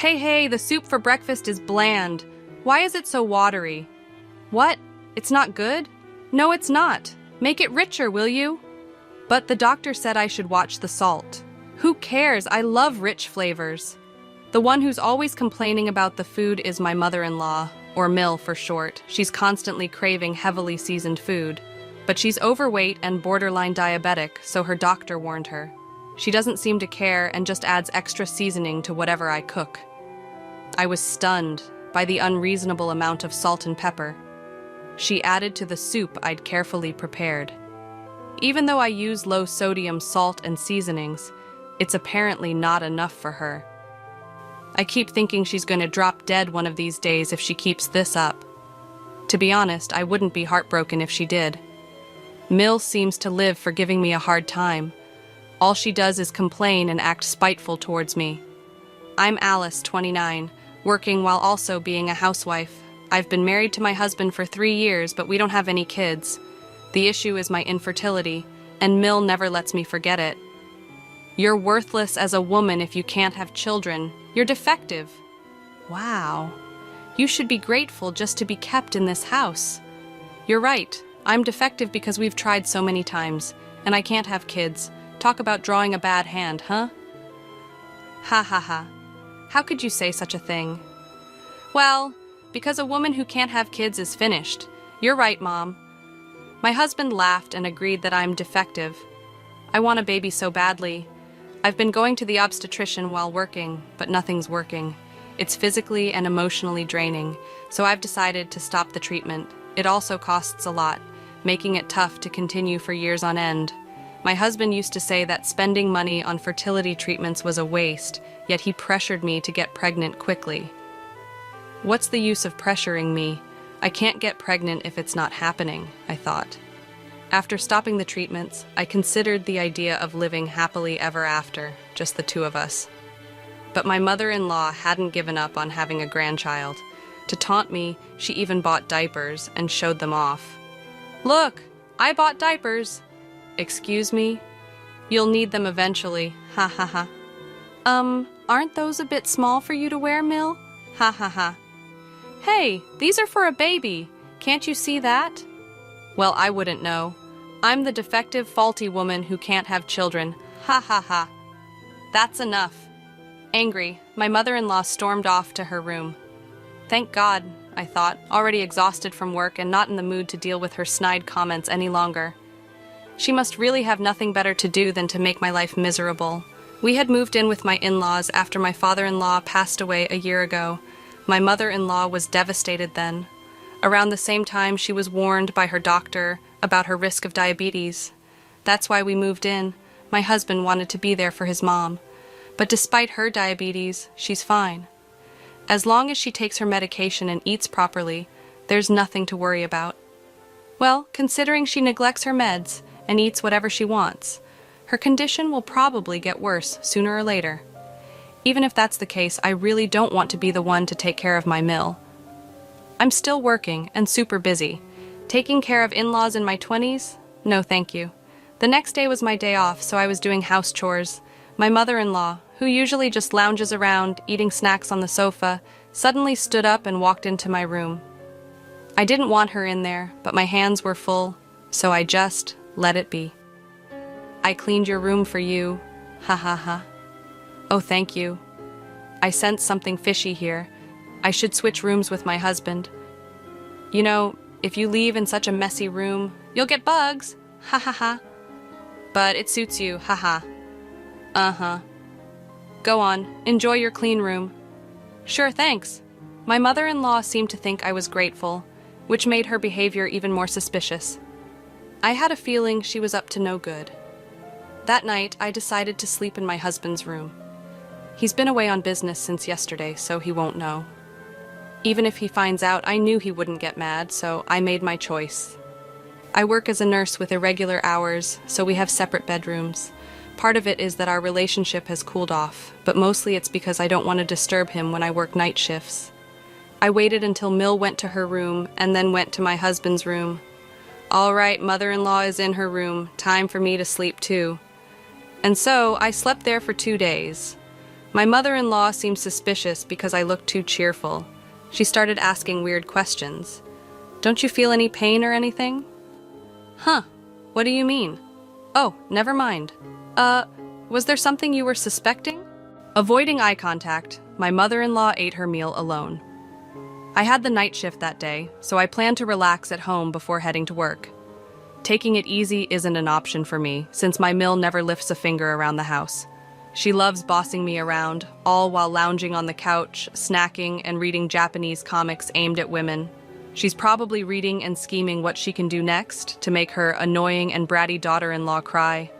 Hey, the soup for breakfast is bland. Why is it so watery? What? It's not good? No, it's not. Make it richer, will you? But the doctor said I should watch the salt. Who cares? I love rich flavors. The one who's always complaining about the food is my mother-in-law, or Mill for short. She's constantly craving heavily seasoned food. But she's overweight and borderline diabetic, so her doctor warned her. She doesn't seem to care and just adds extra seasoning to whatever I cook. I was stunned by the unreasonable amount of salt and pepper she added to the soup I'd carefully prepared. Even though I use low-sodium salt and seasonings, it's apparently not enough for her. I keep thinking she's going to drop dead one of these days if she keeps this up. To be honest, I wouldn't be heartbroken if she did. Mill seems to live for giving me a hard time. All she does is complain and act spiteful towards me. I'm Alice, 29, working while also being a housewife. I've been married to my husband for 3 years, but we don't have any kids. The issue is my infertility, and Mill never lets me forget it. You're worthless as a woman if you can't have children. You're defective. Wow. You should be grateful just to be kept in this house. You're right. I'm defective because we've tried so many times, and I can't have kids. Talk about drawing a bad hand, huh? Ha ha ha. How could you say such a thing? Well, because a woman who can't have kids is finished. You're right, Mom. My husband laughed and agreed that I'm defective. I want a baby so badly. I've been going to the obstetrician while working, but nothing's working. It's physically and emotionally draining, so I've decided to stop the treatment. It also costs a lot, making it tough to continue for years on end. My husband used to say that spending money on fertility treatments was a waste, yet he pressured me to get pregnant quickly. What's the use of pressuring me? I can't get pregnant if it's not happening, I thought. After stopping the treatments, I considered the idea of living happily ever after, just the two of us. But my mother-in-law hadn't given up on having a grandchild. To taunt me, she even bought diapers and showed them off. Look, I bought diapers. Excuse me? You'll need them eventually, ha ha ha. Aren't those a bit small for you to wear, Mill? Ha ha ha. Hey, these are for a baby. Can't you see that? Well, I wouldn't know. I'm the defective, faulty woman who can't have children. Ha ha ha. That's enough. Angry, my mother-in-law stormed off to her room. Thank God, I thought, already exhausted from work and not in the mood to deal with her snide comments any longer. She must really have nothing better to do than to make my life miserable. We had moved in with my in-laws after my father-in-law passed away a year ago. My mother-in-law was devastated then. Around the same time, she was warned by her doctor about her risk of diabetes. That's why we moved in. My husband wanted to be there for his mom. But despite her diabetes, she's fine. As long as she takes her medication and eats properly, there's nothing to worry about. Well, considering she neglects her meds and eats whatever she wants, her condition will probably get worse sooner or later. Even if that's the case, I really don't want to be the one to take care of my Mill. I'm still working and super busy. Taking care of in-laws in my 20s? No, thank you. The next day was my day off, so I was doing house chores. My mother-in-law, who usually just lounges around, eating snacks on the sofa, suddenly stood up and walked into my room. I didn't want her in there, but my hands were full, so I just let it be. I cleaned your room for you. Ha ha ha. Oh, thank you. I sense something fishy here. I should switch rooms with my husband. You know, if you leave in such a messy room, you'll get bugs. Ha ha ha. But it suits you. Ha ha. Uh-huh. Go on. Enjoy your clean room. Sure, thanks. My mother-in-law seemed to think I was grateful, which made her behavior even more suspicious. I had a feeling she was up to no good. That night, I decided to sleep in my husband's room. He's been away on business since yesterday, so he won't know. Even if he finds out, I knew he wouldn't get mad, so I made my choice. I work as a nurse with irregular hours, so we have separate bedrooms. Part of it is that our relationship has cooled off, but mostly it's because I don't want to disturb him when I work night shifts. I waited until Mill went to her room and then went to my husband's room. All right, mother-in-law is in her room. Time for me to sleep too. And so I slept there for 2 days. My mother-in-law seemed suspicious because I looked too cheerful. She started asking weird questions. Don't you feel any pain or anything? Huh, what do you mean? Oh, never mind. Was there something you were suspecting? Avoiding eye contact, my mother-in-law ate her meal alone. I had the night shift that day, so I planned to relax at home before heading to work. Taking it easy isn't an option for me, since my mill never lifts a finger around the house. She loves bossing me around, all while lounging on the couch, snacking, and reading Japanese comics aimed at women. She's probably reading and scheming what she can do next to make her annoying and bratty daughter-in-law cry.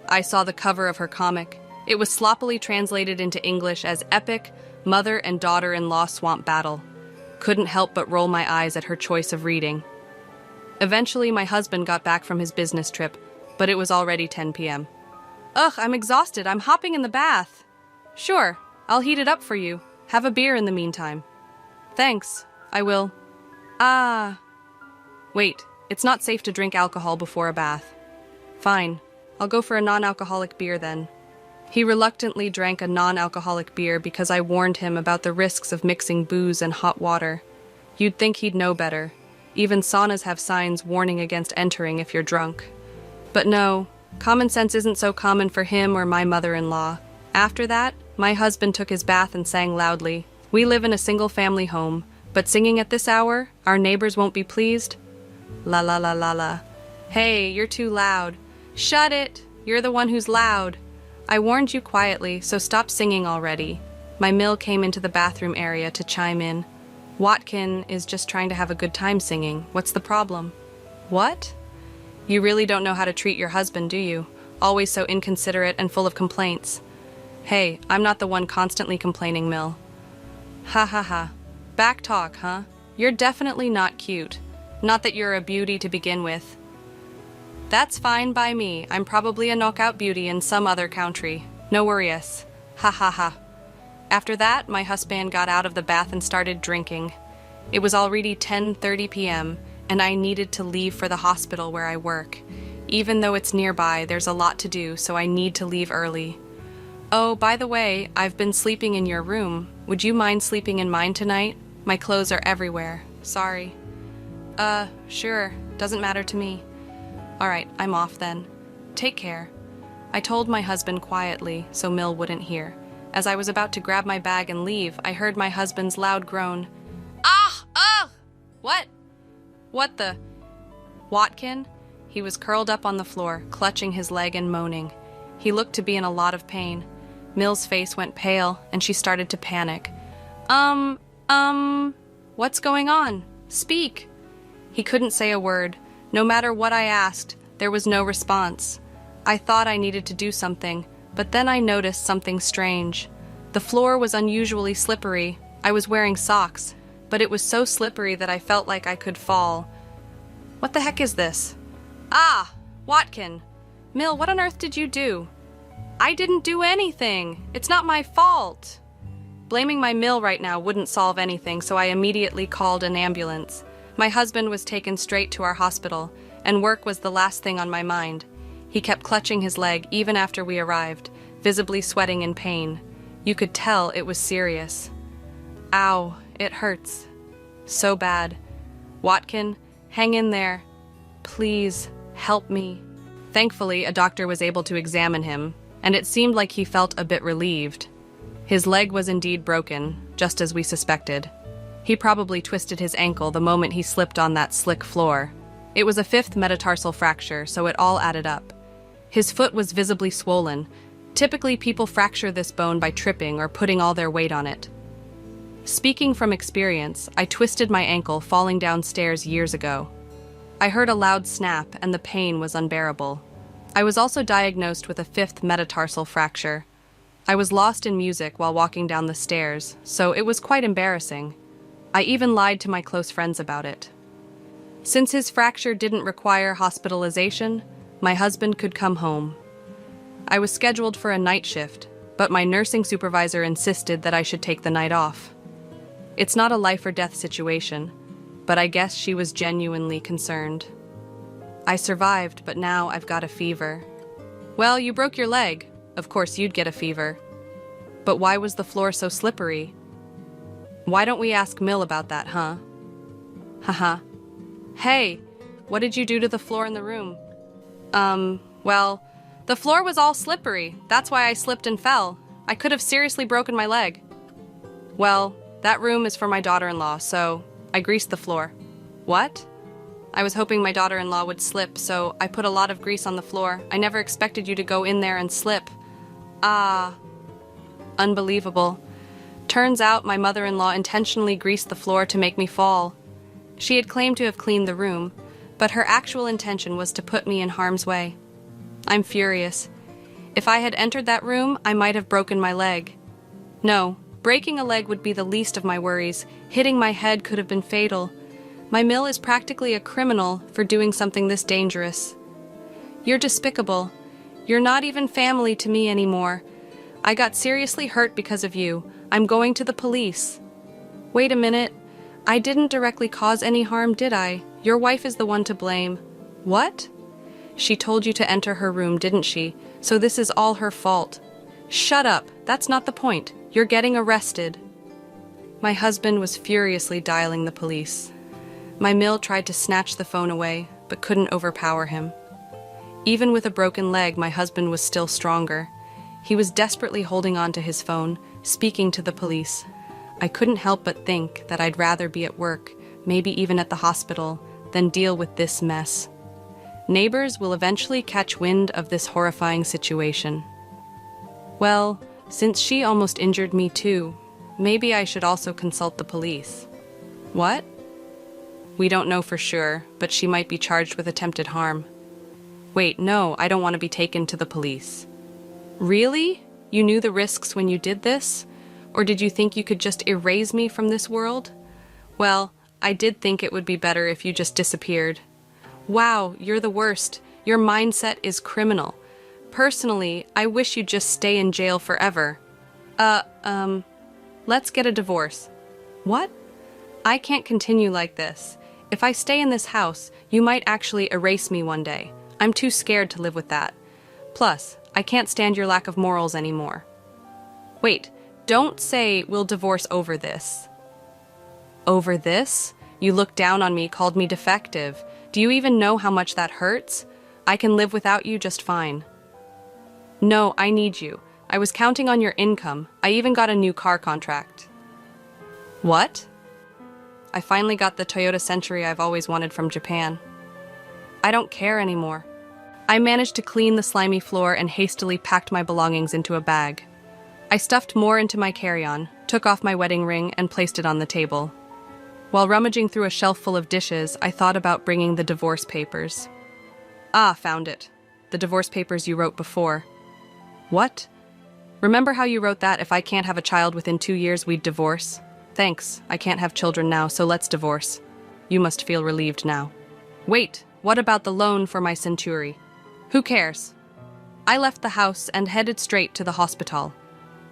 I saw the cover of her comic. It was sloppily translated into English as Epic Mother and Daughter-in-Law Swamp Battle. Couldn't help but roll my eyes at her choice of reading. Eventually, my husband got back from his business trip, but it was already 10 p.m. Ugh, I'm exhausted. I'm hopping in the bath. Sure, I'll heat it up for you. Have a beer in the meantime. Thanks, I will. Wait, it's not safe to drink alcohol before a bath. Fine, I'll go for a non-alcoholic beer then. He reluctantly drank a non-alcoholic beer because I warned him about the risks of mixing booze and hot water. You'd think he'd know better. Even saunas have signs warning against entering if you're drunk. But no, common sense isn't so common for him or my mother-in-law. After that, my husband took his bath and sang loudly. We live in a single-family home, but singing at this hour, our neighbors won't be pleased. La la la la la. Hey, you're too loud. Shut it! You're the one who's loud. I warned you quietly, so stop singing already. My mill came into the bathroom area to chime in. Watkin is just trying to have a good time singing. What's the problem? What? You really don't know how to treat your husband, do you? Always so inconsiderate and full of complaints. Hey, I'm not the one constantly complaining, Mill. Ha ha ha. Back talk, huh? You're definitely not cute. Not that you're a beauty to begin with. That's fine by me. I'm probably a knockout beauty in some other country. No worries. Ha ha ha. After that, my husband got out of the bath and started drinking. It was already 10:30 p.m., and I needed to leave for the hospital where I work. Even though it's nearby, there's a lot to do, so I need to leave early. Oh, by the way, I've been sleeping in your room. Would you mind sleeping in mine tonight? My clothes are everywhere. Sorry. Sure. Doesn't matter to me. All right, I'm off then. Take care. I told my husband quietly, so Mill wouldn't hear. As I was about to grab my bag and leave, I heard my husband's loud groan. Ah! Ugh! What? What the? Watkin? He was curled up on the floor, clutching his leg and moaning. He looked to be in a lot of pain. Mill's face went pale, and she started to panic. What's going on? Speak! He couldn't say a word. No matter what I asked, there was no response. I thought I needed to do something, but then I noticed something strange. The floor was unusually slippery. I was wearing socks, but it was so slippery that I felt like I could fall. What the heck is this? Ah! Watkin! Mill, what on earth did you do? I didn't do anything! It's not my fault! Blaming my mill right now wouldn't solve anything, so I immediately called an ambulance. My husband was taken straight to our hospital, and work was the last thing on my mind. He kept clutching his leg even after we arrived, visibly sweating in pain. You could tell it was serious. Ow, it hurts. So bad. Watkin, hang in there. Please, help me. Thankfully, a doctor was able to examine him, and it seemed like he felt a bit relieved. His leg was indeed broken, just as we suspected. He probably twisted his ankle the moment he slipped on that slick floor. It was a 5th metatarsal fracture, so it all added up. His foot was visibly swollen. Typically, people fracture this bone by tripping or putting all their weight on it. Speaking from experience, I twisted my ankle falling downstairs years ago. I heard a loud snap, and the pain was unbearable. I was also diagnosed with a 5th metatarsal fracture. I was lost in music while walking down the stairs, so it was quite embarrassing. I even lied to my close friends about it. Since his fracture didn't require hospitalization, my husband could come home. I was scheduled for a night shift, but my nursing supervisor insisted that I should take the night off. It's not a life or death situation, but I guess she was genuinely concerned. I survived, but now I've got a fever. Well, you broke your leg. Of course you'd get a fever. But why was the floor so slippery? Why don't we ask Mill about that, huh? Haha. Hey, what did you do to the floor in the room? Well, the floor was all slippery. That's why I slipped and fell. I could have seriously broken my leg. Well, that room is for my daughter-in-law, so I greased the floor. What? I was hoping my daughter-in-law would slip, so I put a lot of grease on the floor. I never expected you to go in there and slip. Ah. Unbelievable. Turns out my mother-in-law intentionally greased the floor to make me fall. She had claimed to have cleaned the room, but her actual intention was to put me in harm's way. I'm furious. If I had entered that room, I might have broken my leg. No, breaking a leg would be the least of my worries. Hitting my head could have been fatal. My Mill is practically a criminal for doing something this dangerous. You're despicable. You're not even family to me anymore. I got seriously hurt because of you. I'm going to the police. Wait a minute. I didn't directly cause any harm, did I? Your wife is the one to blame. What? She told you to enter her room, didn't she? So this is all her fault. Shut up. That's not the point. You're getting arrested. My husband was furiously dialing the police. My Mill tried to snatch the phone away, but couldn't overpower him. Even with a broken leg, my husband was still stronger. He was desperately holding on to his phone, speaking to the police. I couldn't help but think that I'd rather be at work, maybe even at the hospital, than deal with this mess. Neighbors will eventually catch wind of this horrifying situation. Well, since she almost injured me too, maybe I should also consult the police. What? We don't know for sure, but she might be charged with attempted harm. Wait, no, I don't want to be taken to the police. Really? You knew the risks when you did this? Or did you think you could just erase me from this world? Well, I did think it would be better if you just disappeared. Wow, you're the worst. Your mindset is criminal. Personally, I wish you'd just stay in jail forever. Let's get a divorce. What? I can't continue like this. If I stay in this house, you might actually erase me one day. I'm too scared to live with that. Plus, I can't stand your lack of morals anymore. Wait, don't say we'll divorce over this. Over this? You looked down on me, called me defective. Do you even know how much that hurts? I can live without you just fine. No, I need you. I was counting on your income. I even got a new car contract. What? I finally got the Toyota Century I've always wanted from Japan. I don't care anymore. I managed to clean the slimy floor and hastily packed my belongings into a bag. I stuffed more into my carry-on, took off my wedding ring, and placed it on the table. While rummaging through a shelf full of dishes, I thought about bringing the divorce papers. Ah, found it. The divorce papers you wrote before. What? Remember how you wrote that if I can't have a child within 2 years, we'd divorce? Thanks, I can't have children now, so let's divorce. You must feel relieved now. Wait, what about the loan for my Century? Who cares? I left the house and headed straight to the hospital.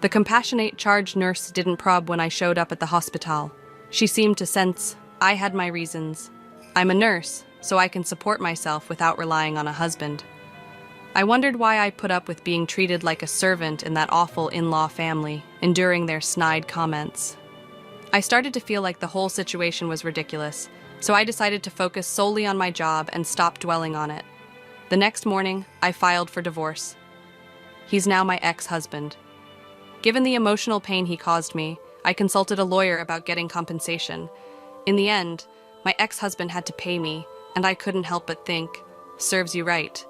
The compassionate charge nurse didn't probe when I showed up at the hospital. She seemed to sense I had my reasons. I'm a nurse, so I can support myself without relying on a husband. I wondered why I put up with being treated like a servant in that awful in-law family, enduring their snide comments. I started to feel like the whole situation was ridiculous, so I decided to focus solely on my job and stop dwelling on it. The next morning, I filed for divorce. He's now my ex-husband. Given the emotional pain he caused me, I consulted a lawyer about getting compensation. In the end, my ex-husband had to pay me, and I couldn't help but think, serves you right.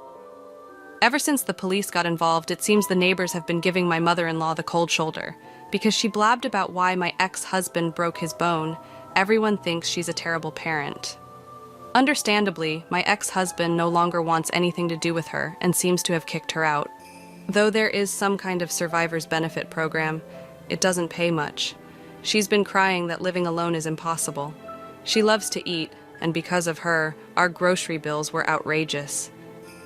Ever since the police got involved, it seems the neighbors have been giving my mother-in-law the cold shoulder. Because she blabbed about why my ex-husband broke his bone, everyone thinks she's a terrible parent. Understandably, my ex-husband no longer wants anything to do with her and seems to have kicked her out. Though there is some kind of survivor's benefit program, it doesn't pay much. She's been crying that living alone is impossible. She loves to eat, and because of her, our grocery bills were outrageous.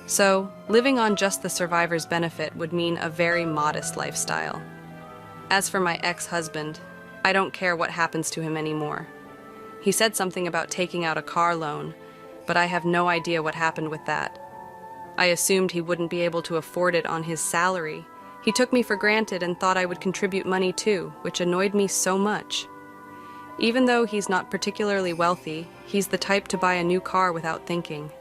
So, living on just the survivor's benefit would mean a very modest lifestyle. As for my ex-husband, I don't care what happens to him anymore. He said something about taking out a car loan, but I have no idea what happened with that. I assumed he wouldn't be able to afford it on his salary, He took me for granted and thought I would contribute money too, which annoyed me so much. Even though he's not particularly wealthy, he's the type to buy a new car without thinking.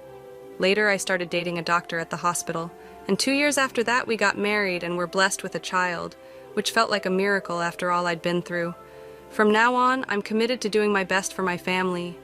Later, I started dating a doctor at the hospital, and 2 years after that we got married and were blessed with a child, which felt like a miracle after all I'd been through. From now on, I'm committed to doing my best for my family,